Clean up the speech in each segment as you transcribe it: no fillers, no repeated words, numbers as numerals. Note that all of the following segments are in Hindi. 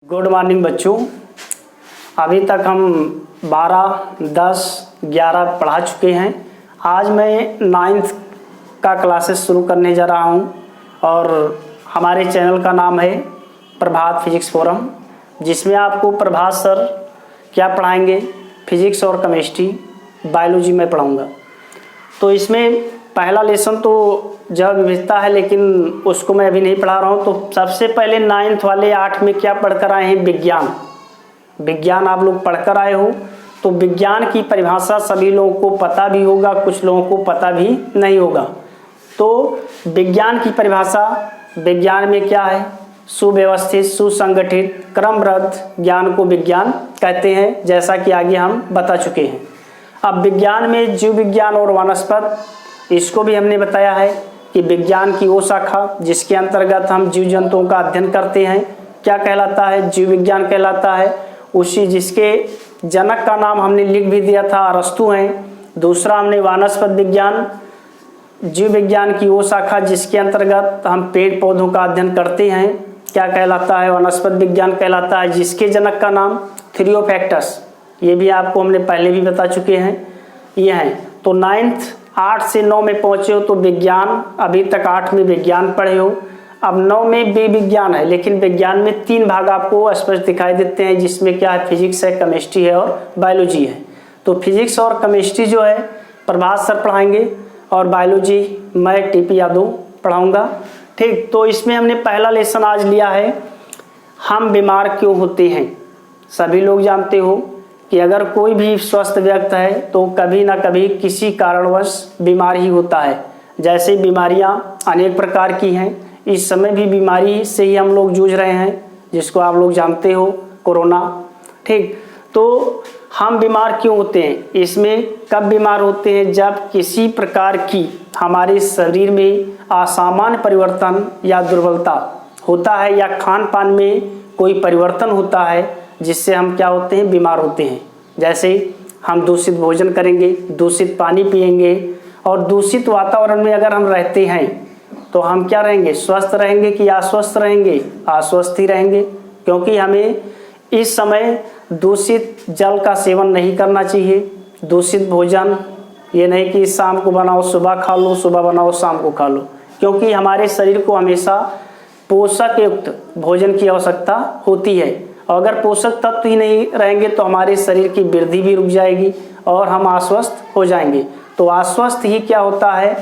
गुड मॉर्निंग बच्चों। अभी तक हम 12, 10, 11 पढ़ा चुके हैं। आज मैं 9th का क्लासेस शुरू करने जा रहा हूं और हमारे चैनल का नाम है प्रभात फिजिक्स फोरम, जिसमें आपको प्रभात सर क्या पढ़ाएंगे, फिजिक्स और केमिस्ट्री, बायोलॉजी में पढ़ाऊंगा। तो इसमें पहला लेसन तो जैव विविधता है, लेकिन उसको मैं अभी नहीं पढ़ा रहा हूँ। तो सबसे पहले 9th वाले 8 में क्या पढ़कर आए हैं, विज्ञान आप लोग पढ़कर आए हो। तो विज्ञान की परिभाषा सभी लोगों को पता भी होगा, कुछ लोगों को पता भी नहीं होगा। तो विज्ञान की परिभाषा, विज्ञान में क्या है, सुव्यवस्थित, सुसंगठित, क्रमबद्ध ज्ञान को विज्ञान कहते हैं, जैसा कि आगे हम बता चुके हैं। अब विज्ञान में जीव विज्ञान और वनस्पत, इसको भी हमने बताया है कि विज्ञान की वो शाखा जिसके अंतर्गत हम जीव जंतुओं का अध्ययन करते हैं क्या कहलाता है, जीव विज्ञान कहलाता है। उसी जिसके जनक का नाम हमने लिख भी दिया था, अरस्तु हैं। दूसरा हमने वनस्पत विज्ञान, जीव विज्ञान की वो शाखा जिसके अंतर्गत हम पेड़ पौधों का अध्ययन करते हैं क्या कहलाता है, वनस्पत विज्ञान कहलाता है, जिसके जनक का नाम थियोफ्रैक्टस, ये भी आपको हमने पहले भी बता चुके हैं। ये हैं। तो 9th 8 से 9 में पहुंचे हो तो विज्ञान, अभी तक 8 में विज्ञान पढ़े हो। अब 9 में भी विज्ञान है, लेकिन विज्ञान में 3 भाग आपको स्पष्ट दिखाई देते हैं, जिसमें क्या है, फिजिक्स है, केमिस्ट्री है और बायोलॉजी है। तो फिजिक्स और केमिस्ट्री जो है प्रभात सर पढ़ाएंगे और बायोलॉजी मैं टीपी यादव पढ़ाऊंगा। ठीक, तो इसमें हमने पहला लेसन आज लिया है, हम बीमार क्यों होते हैं। सभी लोग जानते हो कि अगर कोई भी स्वस्थ व्यक्ति है तो कभी ना कभी किसी कारणवश बीमार ही होता है। जैसे बीमारियां अनेक प्रकार की हैं, इस समय भी बीमारी से ही हम लोग जूझ रहे हैं, जिसको आप लोग जानते हो, कोरोना। ठीक, तो हम बीमार क्यों होते हैं, इसमें कब बीमार होते हैं, जब किसी प्रकार की हमारे शरीर में असामान्य परिवर्तन या दुर्बलता होता है, या खान पान में कोई परिवर्तन होता है, जिससे हम क्या होते हैं, बीमार होते हैं। जैसे हम दूषित भोजन करेंगे, दूषित पानी पिएंगे और दूषित वातावरण में अगर हम रहते हैं तो हम क्या रहेंगे, स्वस्थ रहेंगे कि अस्वस्थ रहेंगे, अस्वस्थ ही रहेंगे। क्योंकि हमें इस समय दूषित जल का सेवन नहीं करना चाहिए, दूषित भोजन, ये नहीं कि शाम को बनाओ सुबह खा लो, सुबह बनाओ शाम को खा लो, क्योंकि हमारे शरीर को हमेशा पोषक युक्त भोजन की आवश्यकता होती है। और अगर पोषक तत्व ही नहीं रहेंगे तो हमारे शरीर की वृद्धि भी रुक जाएगी और हम अस्वस्थ हो जाएंगे। तो अस्वस्थ ही क्या होता है,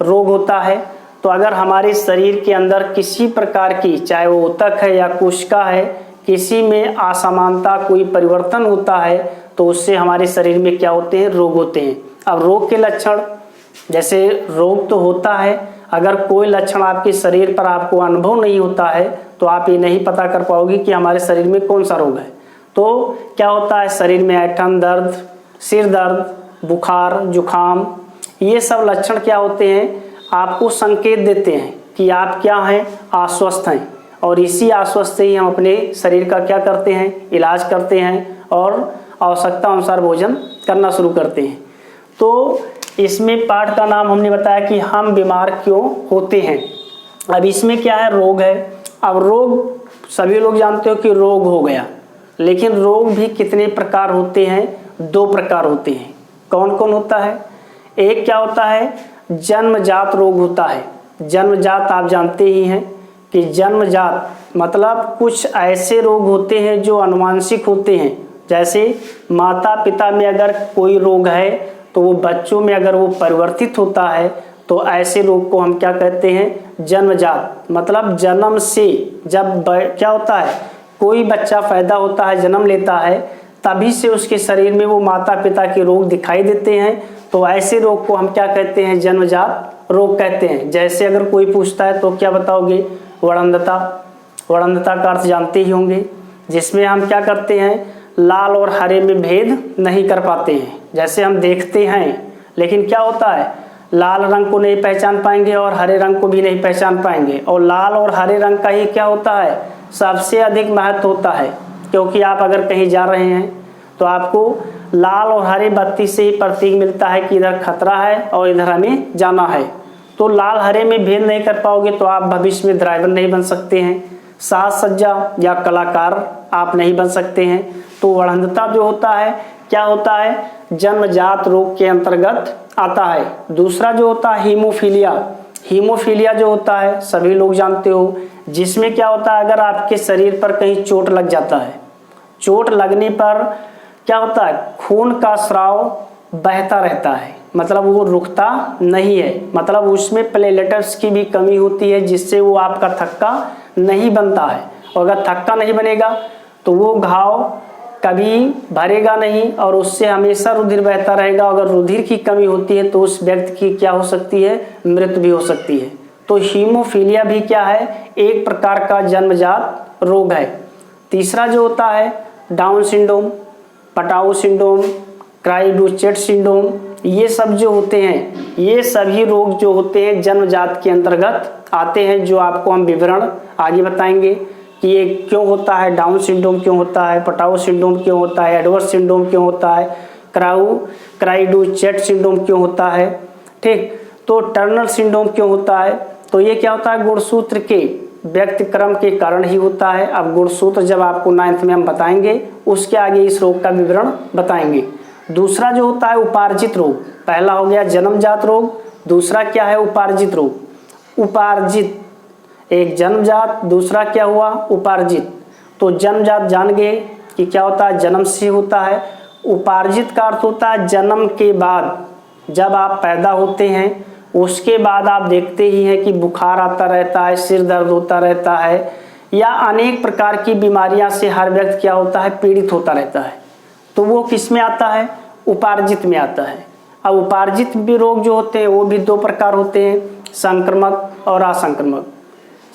रोग होता है। तो अगर हमारे शरीर के अंदर किसी प्रकार की, चाहे वो ऊतक है या कोशिका है, किसी में असमानता, कोई परिवर्तन होता है, तो उससे हमारे शरीर में क्या होते हैं, रोग होते हैं। अब रोग के लक्षण, जैसे रोग तो होता है, अगर कोई लक्षण आपके शरीर पर आपको अनुभव नहीं होता है तो आप ये नहीं पता कर पाओगे कि हमारे शरीर में कौन सा रोग है। तो क्या होता है, शरीर में ऐंठन दर्द, सिर दर्द, बुखार, जुखाम, ये सब लक्षण क्या होते हैं, आपको संकेत देते हैं कि आप क्या हैं, अस्वस्थ हैं। और इसी अस्वस्थ से ही हम अपने शरीर का क्या करते हैं, इलाज करते हैं और आवश्यकता अनुसार भोजन करना शुरू करते हैं। तो इसमें पाठ का नाम हमने बताया कि हम बीमार क्यों होते हैं। अब इसमें क्या है, रोग है। अब रोग सभी लोग जानते हो कि रोग हो गया, लेकिन रोग भी कितने प्रकार होते हैं, 2 प्रकार होते हैं। कौन कौन होता है, एक क्या होता है, जन्मजात रोग होता है। जन्मजात आप जानते ही हैं कि जन्मजात मतलब कुछ ऐसे रोग होते हैं जो आनुवांशिक होते हैं। जैसे माता पिता में अगर कोई रोग है तो वो बच्चों में अगर वो परिवर्तित होता है तो ऐसे रोग को हम क्या कहते हैं, जन्मजात। मतलब जन्म से जब क्या होता है, कोई बच्चा पैदा होता है, जन्म लेता है, तभी से उसके शरीर में वो माता पिता के रोग दिखाई देते हैं। तो ऐसे रोग को हम क्या कहते हैं, जन्मजात रोग कहते हैं। जैसे अगर कोई पूछता है तो क्या बताओगे, वड़ंधता। वड़ंधता का अर्थ जानते ही होंगे, जिसमें हम क्या करते हैं, लाल और हरे में भेद नहीं कर पाते हैं। जैसे हम देखते हैं, लेकिन क्या होता है, लाल रंग को नहीं पहचान पाएंगे और हरे रंग को भी नहीं पहचान पाएंगे। और लाल और हरे रंग का ही क्या होता है, सबसे अधिक महत्व होता है। क्योंकि आप अगर कहीं जा रहे हैं तो आपको लाल और हरे बत्ती से ही प्रतीक मिलता है कि इधर खतरा है और इधर हमें जाना है। तो लाल हरे में भेद नहीं कर पाओगे तो आप भविष्य में ड्राइवर नहीं बन सकते हैं। साज सज्जा या कलाकार आप नहीं बन सकते हैं। तो वढ़ंतता जो होता है क्या होता है, जन्मजात रोग के अंतर्गत आता है। दूसरा जो होता है हीमोफीलिया। हीमोफीलिया जो होता है सभी लोग जानते हो, जिसमें क्या होता है, अगर आपके शरीर पर कहीं चोट लग जाता है, चोट लगने पर क्या होता है, खून का स्राव बहता रहता है, मतलब वो रुकता नहीं है, मतलब उसमें प्लेटलेट्स की भी कमी होती है, जिससे वो आपका थक्का नहीं बनता है। और अगर थक्का नहीं बनेगा तो वो घाव कभी भरेगा नहीं और उससे हमेशा रुधिर बहता रहेगा। अगर रुधिर की कमी होती है तो उस व्यक्ति की क्या हो सकती है, मृत्यु भी हो सकती है। तो हीमोफीलिया भी क्या है, एक प्रकार का जन्मजात रोग है। तीसरा जो होता है Down syndrome, Patau syndrome, cri du chat syndrome, ये सब जो होते हैं, ये सभी रोग जो होते हैं जन्मजात के अंतर्गत आते हैं, जो आपको हम विवरण आगे बताएंगे कि ये क्यों होता है, डाउन सिंड्रोम क्यों होता है, पटाऊ सिंड्रोम क्यों होता है, एडवर्स सिंड्रोम क्यों होता है, क्राइडुचेट सिंड्रोम क्यों होता है, ठीक। तो टर्नर सिंड्रोम क्यों होता है, तो ये क्या होता है, गुणसूत्र के व्यक्तिक्रम के कारण ही होता है। अब गुणसूत्र जब आपको 9th में हम बताएंगे, उसके आगे इस रोग का विवरण बताएंगे। दूसरा जो होता है उपार्जित रोग, पहला हो गया जन्मजात रोग, दूसरा क्या है उपार्जित रोग। उपार्जित, एक जन्मजात, दूसरा क्या हुआ उपार्जित। तो जन्मजात जान गए कि क्या होता है, जन्म से होता है। उपार्जित का अर्थ होता है जन्म के बाद, जब आप पैदा होते हैं उसके बाद आप देखते ही हैं कि बुखार आता रहता है, सिर दर्द होता रहता है, या अनेक प्रकार की बीमारियां से हर व्यक्ति क्या होता है, पीड़ित होता रहता है। तो वो किस में आता है, उपार्जित में आता है। अब उपार्जित भी रोग जो होते हैं वो भी दो प्रकार होते हैं, संक्रामक और असंक्रामक।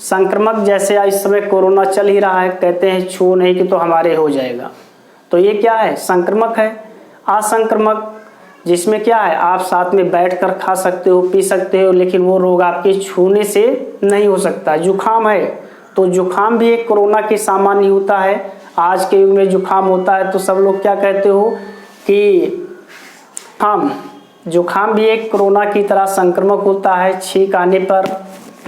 संक्रामक जैसे इस समय कोरोना चल ही रहा है, कहते हैं छू नहीं कि तो हमारे हो जाएगा, तो ये क्या है, संक्रामक है। असंक्रामक जिसमें क्या है, आप साथ में बैठकर खा सकते हो, पी सकते हो, लेकिन वो रोग आपके छूने से नहीं हो सकता। जुखाम है तो जुखाम भी एक कोरोना के समान ही होता है। आज के युग में जुखाम होता है तो सब लोग क्या कहते हो कि हम, जुखाम भी एक कोरोना की तरह संक्रामक होता है। छींक आने पर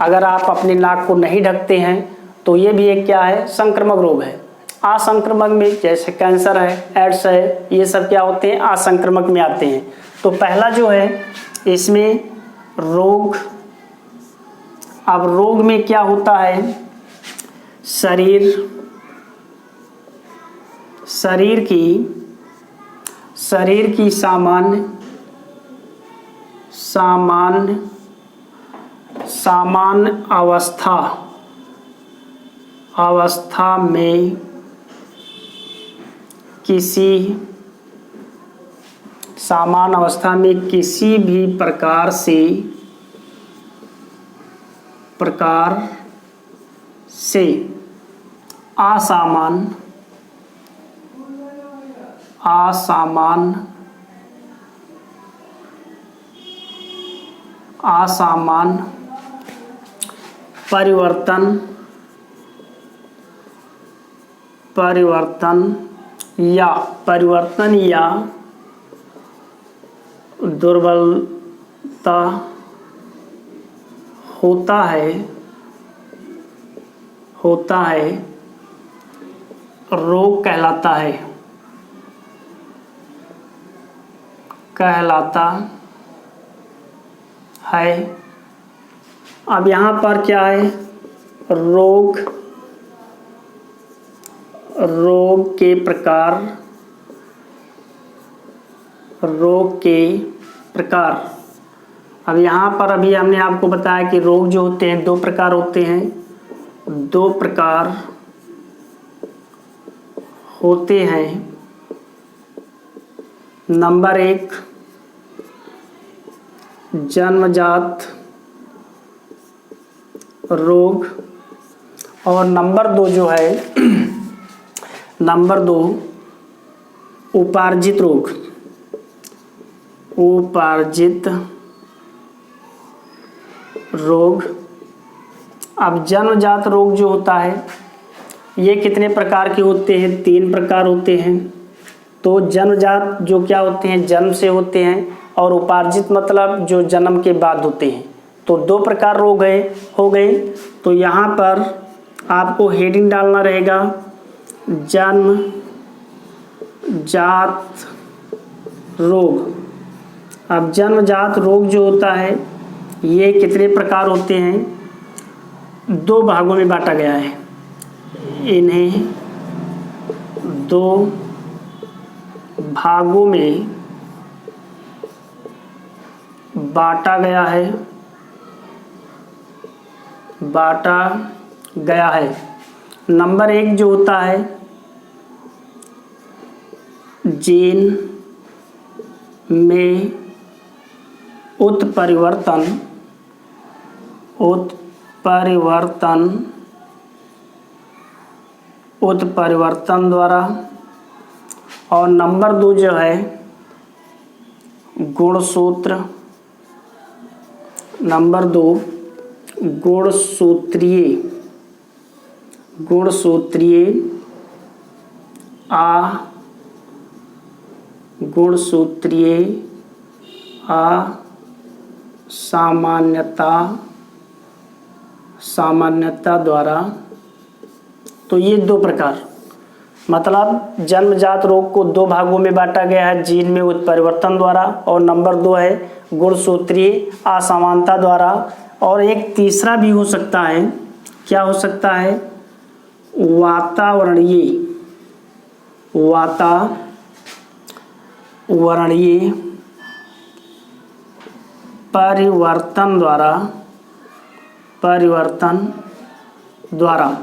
अगर आप अपने नाक को नहीं ढकते हैं तो ये भी एक क्या है, संक्रामक रोग है। असंक्रामक में जैसे कैंसर है, एड्स है, ये सब क्या होते हैं, असंक्रामक में आते हैं। तो पहला जो है इसमें रोग, अब रोग में क्या होता है, शरीर की सामान्य अवस्था में किसी भी प्रकार से असामान्य परिवर्तन या दुर्बलता होता है रोग कहलाता है। अब यहाँ पर क्या है, रोग के प्रकार। अब यहाँ पर अभी हमने आपको बताया कि रोग जो होते हैं दो प्रकार होते हैं, नंबर 1 जन्मजात रोग, और नंबर 2 जो है नंबर 2 उपार्जित रोग। अब जन्मजात रोग जो होता है ये कितने प्रकार के होते हैं, 3 प्रकार होते हैं। तो जन्मजात जो क्या होते हैं, जन्म से होते हैं, और उपार्जित मतलब जो जन्म के बाद होते हैं। तो 2 प्रकार रोग हो गए। तो यहाँ पर आपको हेडिंग डालना रहेगा जन्म जात रोग। अब जन्मजात रोग जो होता है ये कितने प्रकार होते हैं, 2 भागों में बांटा गया है। इन्हें 2 भागों में बांटा गया है। नंबर 1 जो होता है जीन में उत्परिवर्तन द्वारा, और नंबर 2 जो है गुणसूत्र, नंबर 2 गुणसूत्रीय सामान्यता द्वारा। तो ये 2 प्रकार, मतलब जन्मजात रोग को 2 भागों में बांटा गया है, जीन में उत्परिवर्तन द्वारा, और नंबर 2 है गुणसूत्रीय असमानता द्वारा। और एक तीसरा भी हो सकता है, क्या हो सकता है, वातावरणीय परिवर्तन द्वारा।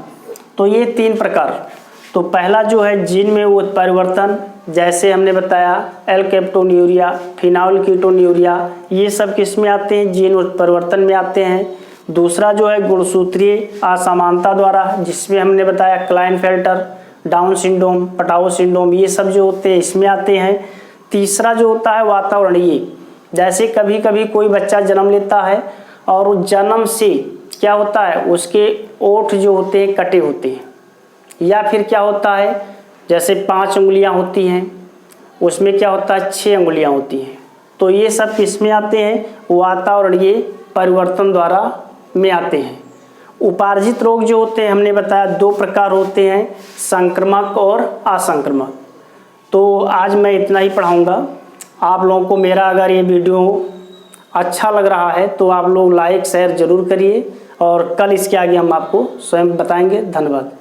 तो ये 3 प्रकार। तो पहला जो है जीन में उत्परिवर्तन, जैसे हमने बताया एल्केप्टोन्यूरिया, फिनाइलकीटोन्यूरिया, ये सब किस में आते हैं, जीन उत्परिवर्तन में आते हैं। दूसरा जो है गुणसूत्रीय असमानता द्वारा, जिसमें हमने बताया क्लाइनफेल्टर, डाउन सिंड्रोम, पटाओ सिंड्रोम, ये सब जो होते हैं इसमें आते हैं। तीसरा जो होता है वातावरणीय, जैसे कभी कभी कोई बच्चा जन्म लेता है और जन्म से क्या होता है, उसके ओठ जो होते हैं कटे होते हैं, या फिर क्या होता है जैसे 5 उंगलियां होती हैं उसमें क्या होता है 6 उंगलियां होती हैं। तो ये सब किस में आते हैं, वातावरणीय परिवर्तन द्वारा में आते हैं। उपार्जित रोग जो होते हैं हमने बताया 2 प्रकार होते हैं, संक्रामक और असंक्रामक। तो आज मैं इतना ही पढ़ाऊंगा। आप लोगों को मेरा अगर ये वीडियो अच्छा लग रहा है तो आप लोग लाइक शेयर ज़रूर करिए, और कल इसके आगे हम आपको स्वयं बताएंगे। धन्यवाद।